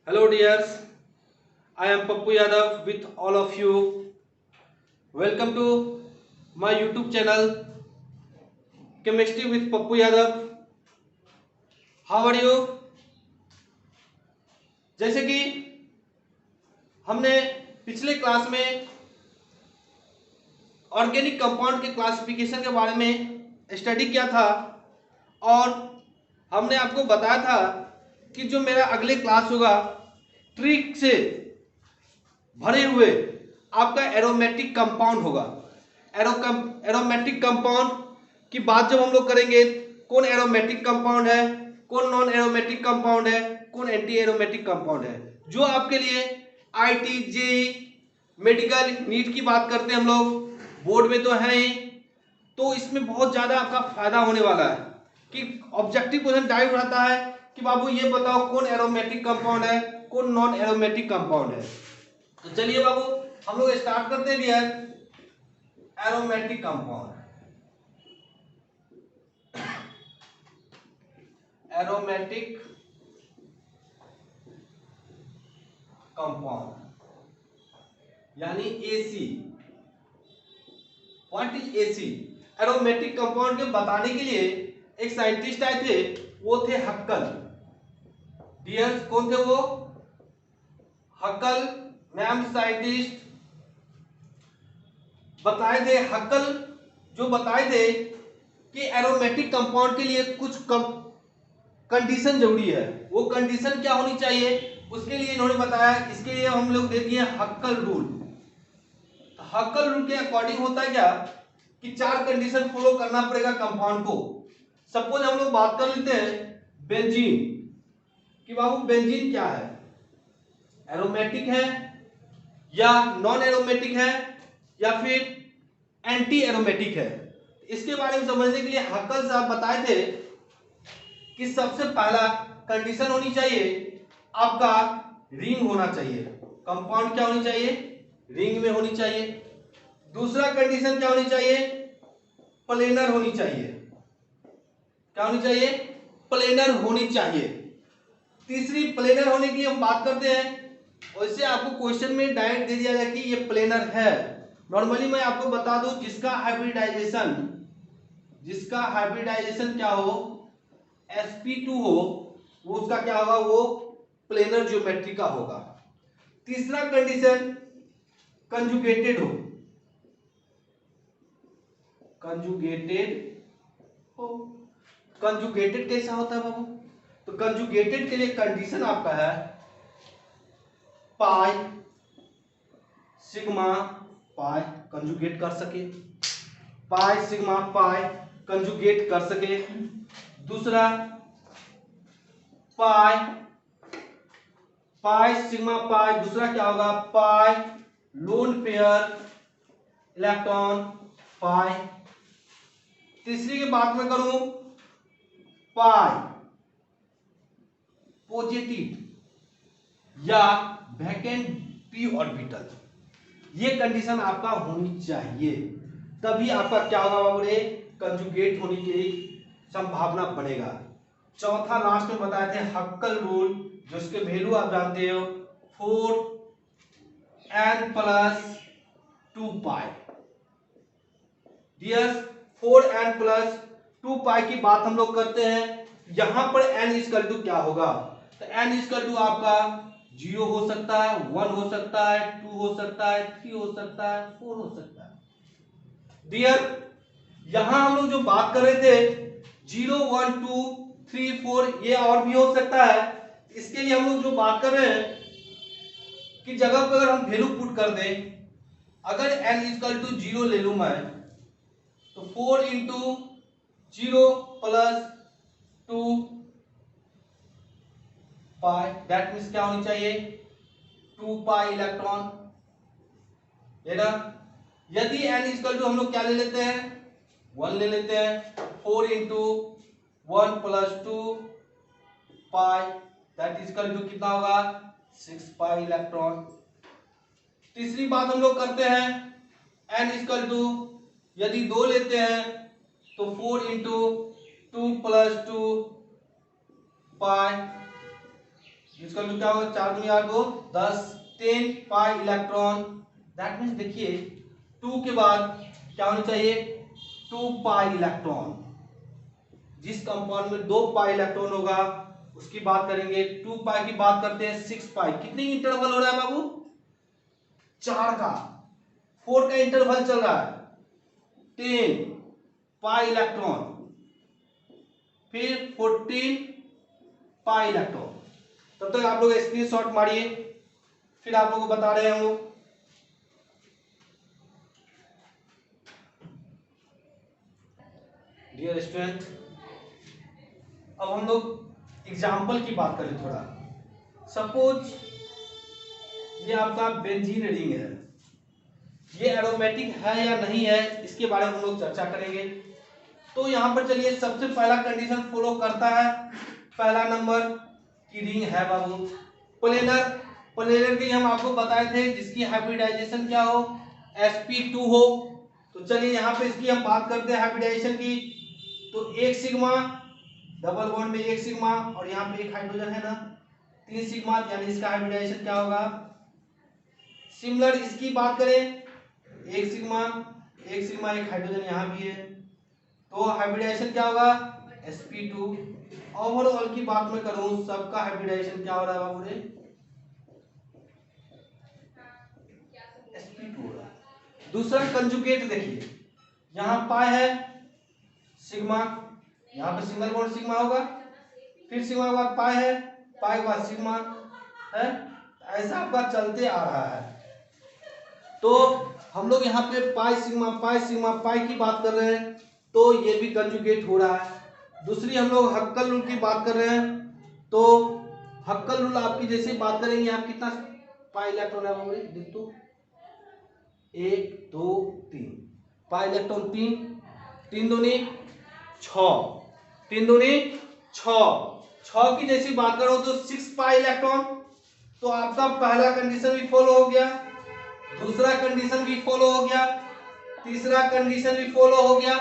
Hello dears, I am Pappu Yadav with all of you. Welcome to my YouTube channel Chemistry with Pappu Yadav. How are you? जैसे कि हमने पिछले class में organic compound के classification के बारे में स्टडी किया था और हमने आपको बताया था कि जो मेरा अगले क्लास होगा ट्रिक से भरे हुए आपका एरोमेटिक कंपाउंड होगा। एरोमेटिक कंपाउंड की बात जब हम लोग करेंगे, कौन एरोमेटिक कंपाउंड है, कौन नॉन एरोमेटिक कंपाउंड है, कौन एंटी एरोमेटिक कंपाउंड है, जो आपके लिए आईटी जेई मेडिकल नीट की बात करते हैं हम लोग, बोर्ड में तो है ही, तो इसमें बहुत ज्यादा आपका फायदा होने वाला है कि ऑब्जेक्टिव क्वेश्चन डाइव रहता है कि बाबू ये बताओ कौन एरोमेटिक कंपाउंड है, कौन नॉन एरोमेटिक कंपाउंड है। तो चलिए बाबू हम लोग स्टार्ट करते हैं dear. Aromatic compound, aromatic compound यानी AC. What is AC? Aromatic compound के बताने के लिए एक साइंटिस्ट आए थे, वो थे हक्कल। डियर कौन थे वो? हक्कल नाम साइंटिस्ट बताए थे। हक्कल जो बताए थे कि एरोमेटिक कंपाउंड के लिए कुछ कंडीशन जरूरी है। वो कंडीशन क्या होनी चाहिए उसके लिए इन्होंने बताया, इसके लिए हम लोग दे दिए हक्कल रूल। हक्कल रूल के अकॉर्डिंग होता है क्या कि 4 कंडीशन फॉलो करना पड़ेगा कंपाउंड को। सपोज हम लोग बात कर लेते हैं बेंजीन कि बाबू बेंजीन क्या है, एरोमेटिक है या नॉन एरोमेटिक है या फिर एंटी एरोमेटिक है। इसके बारे में समझने के लिए हक्कल साहब बताए थे कि सबसे पहला कंडीशन होनी चाहिए आपका रिंग होना चाहिए। कंपाउंड क्या होनी चाहिए? रिंग में होनी चाहिए। दूसरा कंडीशन क्या होनी चाहिए? प्लेनर होनी चाहिए। क्या होनी चाहिए? प्लेनर होनी चाहिए। तीसरी प्लेनर होने की हम बात करते हैं, वैसे आपको क्वेश्चन में डायरेक्ट दे दिया जाए कि ये प्लेनर है। नॉर्मली मैं आपको बता दूं जिसका हाइब्रिडाइजेशन क्या हो, sp2 हो, वो उसका क्या होगा? वो प्लेनर ज्योमेट्री का होगा। तीसरा कंडीशन कंजुगेटेड हो, कंजुगेटेड हो। कंजुगेटेड कैसा होता है बाबू? तो कंजुगेटेड के लिए कंडीशन आपका है पाई सिग्मा पाई कंजुगेट कर सके, पाई सिग्मा पाई कंजुगेट कर सके। दूसरा पाई पाई सिग्मा पाई, दूसरा क्या होगा? पाई लोन पेयर इलेक्ट्रॉन पाई। तीसरी की बात मैं करूं पाई पॉजिटिव या वैकेंट पी ऑर्बिटल, ये कंडीशन आपका होनी चाहिए, तभी आपका क्या होगा बाबू रे? कंजुगेट होने की संभावना बढ़ेगा। चौथा लास्ट में बताए थे हक्कल रूल, जो इसके वैल्यू आप जानते हो 4n प्लस 2 पाई। डियर 4n प्लस 2 पाई की बात हम लोग करते हैं, यहां पर n इक्वल टू क्या होगा? तो n इक्वल टू आपका 0 हो सकता है, 1 हो सकता है, 2 हो सकता है, 3 हो सकता है, 4 हो सकता है। डियर यहां हम लोग जो बात कर रहे थे 0 1 2 3 4, ये और भी हो सकता है। इसके लिए हम लोग जो बात कर रहे हैं कि जगह पर अगर हम वैल्यू पुट कर दें, अगर n इक्वल टू 0 ले लूं मैं, तो 4 into 0 plus 2 pi, that means क्या होनी चाहिए? 2 पाई इलेक्ट्रॉन, है ना। यदि n इक्वल टू हम लोग क्या ले लेते हैं? 1 ले लेते हैं, 4 into 1 plus 2 pi, that equal to कितना होगा? 6 पाई इलेक्ट्रॉन। तीसरी बात हम लोग करते हैं n इक्वल टू यदि 2 लेते हैं तो 4 इंटू 2 प्लस 2 पाई, इसका क्या होगा, 4 दूनी 8 2 10 10 पाई इलेक्ट्रॉन। दैट मीन्स देखिए 2 के बाद क्या होना चाहिए, 2 पाई इलेक्ट्रॉन। जिस कंपाउंड में 2 पाई इलेक्ट्रॉन होगा उसकी बात करेंगे। 2 पाई की बात करते हैं, 6 पाई कितनी इंटरवल हो रहा है बाबू, 4 का, 4 का इंटरवल चल रहा है, 10 पाई इलेक्ट्रॉन, फिर 14 पाई इलेक्ट्रॉन। तब तक आप लोग स्क्रीनशॉट मारिए, फिर आप लोगों को बता रहे हैं हम लोग। डियर स्टूडेंट, अब हम लोग एग्जाम्पल की बात करें थोड़ा। सपोज ये आपका बेंजीन रिंग है, ये एरोमेटिक है या नहीं है, इसके बारे में हम लोग चर्चा करेंगे। तो यहां पर चलिए, सबसे पहला कंडीशन फॉलो करता है, पहला नंबर की रिंग है बाबू प्लेनर। प्लेनर के लिए हम आपको बताए थे जिसकी हाइब्रिडाइजेशन क्या हो, sp2 हो। तो चलिए यहां पे इसकी हम बात करते हैं हाइब्रिडाइजेशन की। तो एक सिग्मा, डबल बॉन्ड में एक सिग्मा, और यहाँ पे एक हाइड्रोजन है ना, 3 सिग्मा, यानी इसका हाइब्रिडाइजेशन क्या होगा, सिमिलर इसकी बात करें, एक सिग्मा एक हाइड्रोजन यहाँ भी है, तो हाइब्रिडाइजेशन क्या होगा, sp2। ओवरऑल की बात मैं करूं, सबका हाइब्रिडाइजेशन क्या हो रहा है बाबू रे, sp2 हो रहा है। दूसरा कंजुगेट देखिए, यहाँ पाई है, सिग्मा, यहाँ पे सिंगल बॉन्ड सिग्मा होगा, फिर सिग्मा के बाद पाई है, पाई के बाद सिग्मा है, ऐसा आपका चलते आ रहा है। तो हम लोग यहाँ पे पाई सिग्मा पाई की बात कर रहे हैं, तो ये भी कंजुगेट हो रहा है। दूसरी हम लोग हक्कल रूल की बात कर रहे हैं, तो हक्कल रूल आपकी जैसे बात करेंगे, आप कितना पाई इलेक्ट्रॉन है देख तो, 1 2 3 पाई इलेक्ट्रॉन 3, 3 दूनी 6, 3 दूनी 6 की जैसी बात करो तो 6 पाई इलेक्ट्रॉन। तो आपका पहला कंडीशन भी फॉलो हो गया, दूसरा कंडीशन भी फॉलो हो गया, तीसरा कंडीशन भी फॉलो हो गया,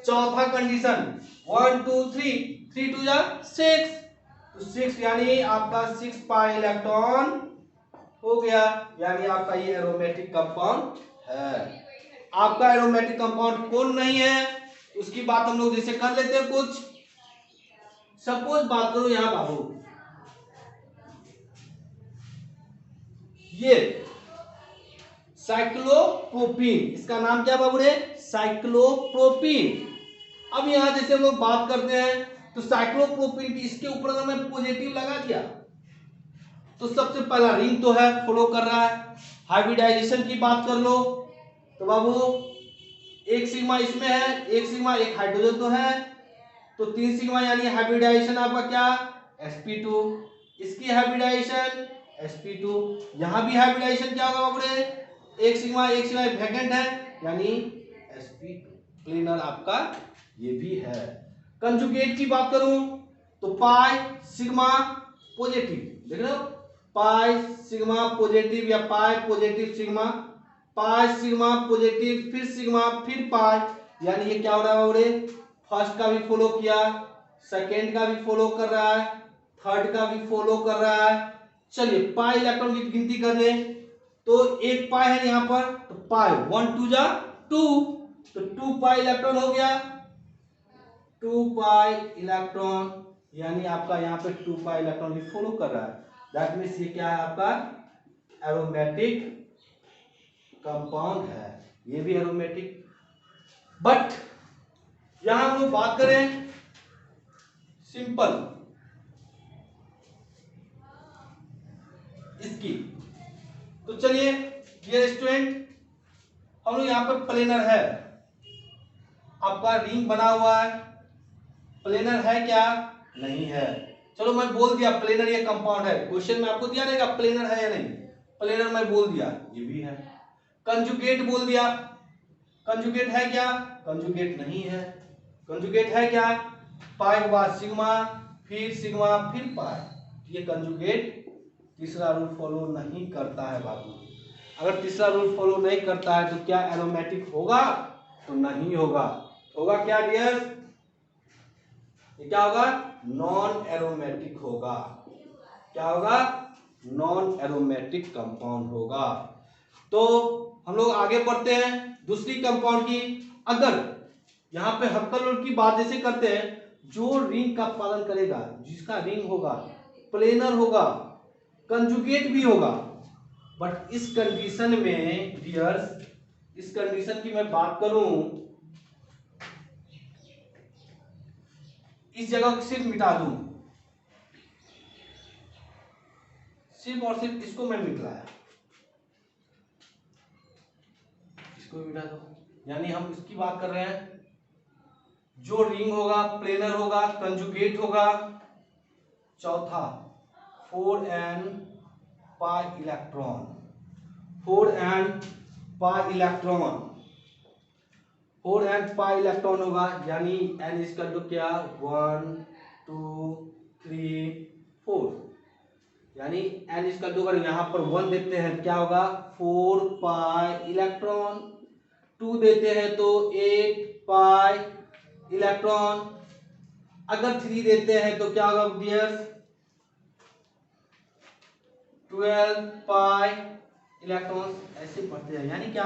चौथा कंडीशन 1 2 3 3 2 6, तो 6 यानी आपका 6 पाई इलेक्ट्रॉन हो गया, यानी आपका ये एरोमेटिक कंपाउंड है। आपका एरोमेटिक कंपाउंड कौन नहीं है उसकी बात हम लोग जैसे कर लेते हैं कुछ। सपोज बात करो यहां बाबू, ये साइक्लोप्रोपीन, इसका नाम क्या बाबू रे, साइक्लोप्रोपीन। अब यहां जैसे हम लोग बात करते हैं, तो साइक्लोप्रोपीन की इसके ऊपर अगर मैं पॉजिटिव लगा दिया तो सबसे पहला रिंग तो है, फॉलो कर रहा है। हाइब्रिडाइजेशन की बात कर लो तो बाबू एक सिग्मा इसमें है, एक सिग्मा एक हाइड्रोजन तो है, तो 3 सिग्मा यानी हाइब्रिडाइजेशन आपका क्या, sp2। इसकी हाइब्रिडाइजेशन sp2, यहां भी हाइब्रिडाइजेशन क्या होगा बाबू रे, एक सिग्मा वैकेंट है, यानी sp2। प्लेनर आपका ये भी है। कंजुगेट की बात करूं तो पाई सिग्मा पॉजिटिव, देख रहे हो, पाई सिग्मा पॉजिटिव या pi positive sigma, pi sigma positive फिर सिग्मा फिर पाई, यानी ये क्या हो रहा है बाबू रे, फर्स्ट का भी फॉलो किया, सेकेंड का भी फॉलो कर रहा है, थर्ड का भी फॉलो कर रहा है। चलिए पाई इलेक्ट्रॉन की गिनती कर ले, तो एक पाई है यहां पर, तो पाई 1 2 2, तो 2 पाई इलेक्ट्रॉन हो गया, 2 पाई इलेक्ट्रॉन, यानी आपका यहाँ पे 2 पाई इलेक्ट्रॉन भी फॉलो कर रहा है। दैट मीन्स ये क्या है, आपका एरोमेटिक कंपाउंड है, ये भी एरोमेटिक। बट यहां हम लोग बात करें सिंपल इसकी, तो चलिए डियर स्टूडेंट, हम लोग यहाँ पर प्लेनर है, आपका रिंग बना हुआ है, प्लेनर है क्या, नहीं है। चलो मैं बोल दिया प्लेनर ये कंपाउंड है, क्वेश्चन में आपको दिया रहेगा प्लेनर है या नहीं, प्लेनर मैं बोल दिया ये भी है। कंजुगेट बोल दिया, कंजुगेट है क्या, कंजुगेट नहीं है। कंजुगेट है क्या, पाई के बाद सिग्मा फिर पाई, ये कंजुगेट तीसरा रूल फॉलो नहीं करता है बाबू। अगर तीसरा रूल फॉलो नहीं करता है तो क्या एरोमेटिक होगा, तो नहीं होगा। होगा क्या डियर, ये क्या होगा, नॉन एरोमेटिक होगा। क्या होगा, नॉन एरोमेटिक कंपाउंड होगा। तो हम लोग आगे बढ़ते हैं दूसरी कंपाउंड की। अगर यहाँ पे हक्कल रूल की बात जैसे करते हैं, जो रिंग का पालन करेगा, जिसका रिंग होगा, प्लेनर होगा, कंजुगेट भी होगा, बट इस कंडीशन में डियर्स, इस कंडीशन की मैं बात करूं, इस जगह को सिर्फ मिटा दूं, सिर्फ और सिर्फ इसको मैं मिटाया, इसको भी मिटा दो, यानी हम इसकी बात कर रहे हैं, जो रिंग होगा, प्लेनर होगा, कंजुगेट होगा, चौथा 4n pi electron, 4n pi electron, 4n pi electron होगा, यानी n इक्वल टू क्या, 1 2 3 4, यानी n इक्वल टू, अगर यहां पर 1 देते हैं क्या होगा, 4 पाई इलेक्ट्रॉन, 2 देते हैं तो 8 पाई इलेक्ट्रॉन, अगर 3 देते हैं तो क्या होगा डियर्स, 12 पाई इलेक्ट्रॉन, ऐसे पढ़ते हैं, यानी क्या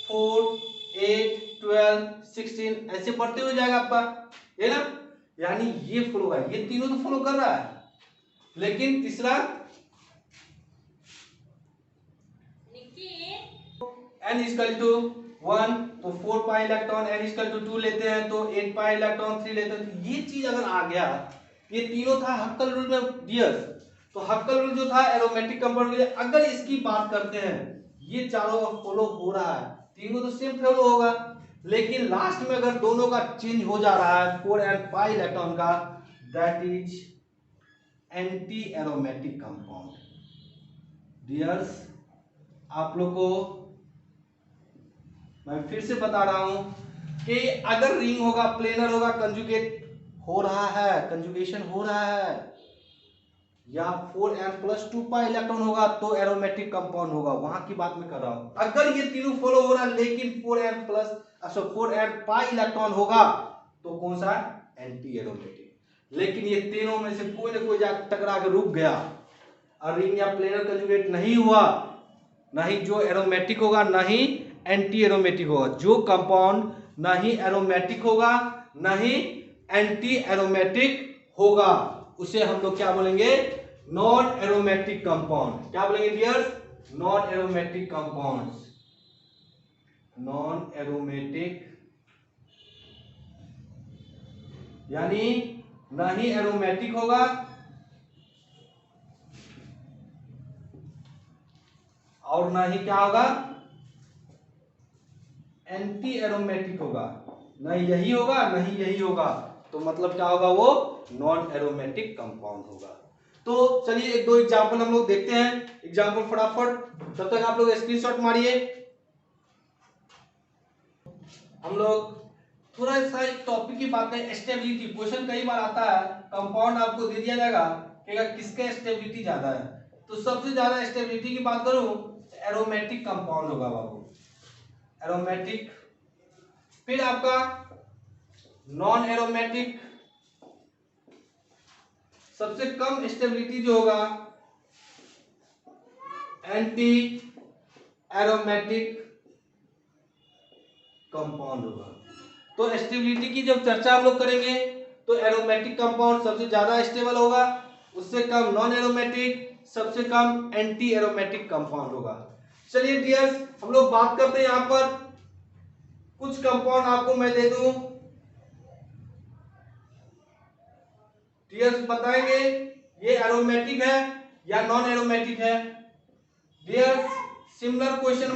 4 8 12 16 ऐसे बढ़ते हुए जाएगा आपका, है ना, यानी ये फ्लो है, ये तीनों तो फ्लो कर रहा है, लेकिन तीसरा n इक्वल टू 1 तो 4 pi electron, n equal to 2 लेते हैं तो 8 पाई इलेक्ट्रॉन, 3 लेते हैं तो ये चीज अगर आ गया, ये तीनों था हक्कल रूल में डियर्स। तो हक्कल रूल जो था एरोमेटिक कंपाउंड के लिए, अगर इसकी बात करते हैं, ये चारों फॉलो हो रहा है, तीनों तो सेम फॉलो होगा, लेकिन लास्ट में अगर दोनों का चेंज हो जा रहा है 4 एंड पाई इलेक्ट्रॉन का, that is anti aromatic compound. Dears, आप लोग को मैं फिर से बता रहा हूं कि अगर रिंग होगा, प्लेनर होगा, कंजुगेट हो रहा है, कंजुगेशन हो रहा है, या 4n+2 पाई इलेक्ट्रॉन होगा तो एरोमेटिक कंपाउंड होगा, वहां की बात मैं कर रहा हूं। अगर ये तीनों फॉलो हो रहा है लेकिन 4n पाई इलेक्ट्रॉन होगा तो कौन सा, एंटी एरोमेटिक। लेकिन ये तीनों में से कोई ना कोई जाकर टकरा के रुक गया और रिंग या प्लेनर कंजुगेट नहीं हुआ, नहीं जो एरोमेटिक होगा, नहीं एंटी एरोमेटिक होगा। जो कंपाउंड नहीं एरोमेटिक होगा, नहीं एंटी एरोमेटिक होगा, उसे हम लोग क्या बोलेंगे, नॉन एरोमेटिक कंपाउंड। क्या बोलेंगे dears, non aromatic compounds, non aromatic, यानी नहीं एरोमेटिक होगा और ना ही क्या होगा, एंटी एरोमेटिक होगा, नहीं यही होगा नहीं यही होगा, तो मतलब क्या होगा, वो नॉन एरोमेटिक कंपाउंड होगा। तो चलिए एक दो एग्जांपल हम लोग देखते हैं, एग्जांपल फटाफट, तब तक आप लोग स्क्रीनशॉट मारिए। हम लोग थोड़ा सा एक टॉपिक की बात है, स्टेबिलिटी। क्वेश्चन कई बार आता है, कंपाउंड आपको दे दिया जाएगा कि किसका स्टेबिलिटी ज्यादा है, तो सबसे ज्यादा स्टेबिलिटी की बात करूं, एरोमेटिक कंपाउंड होगा बाबू, एरोमेटिक। फिर आपका नॉन एरोमेटिक, सबसे कम स्टेबिलिटी जो होगा एंटी एरोमेटिक कंपाउंड होगा। तो स्टेबिलिटी की जब चर्चा हम लोग करेंगे तो एरोमेटिक कंपाउंड सबसे ज्यादा स्टेबल होगा, उससे कम नॉन एरोमेटिक, सबसे कम एंटी एरोमेटिक कंपाउंड होगा। चलिए डियर्स, हम लोग बात करते हैं, यहां पर कुछ कंपाउंड आपको मैं दे दूं, डियर्स बताएंगे ये एरोमेटिक है या नॉन एरोमेटिक है। Dears, similar question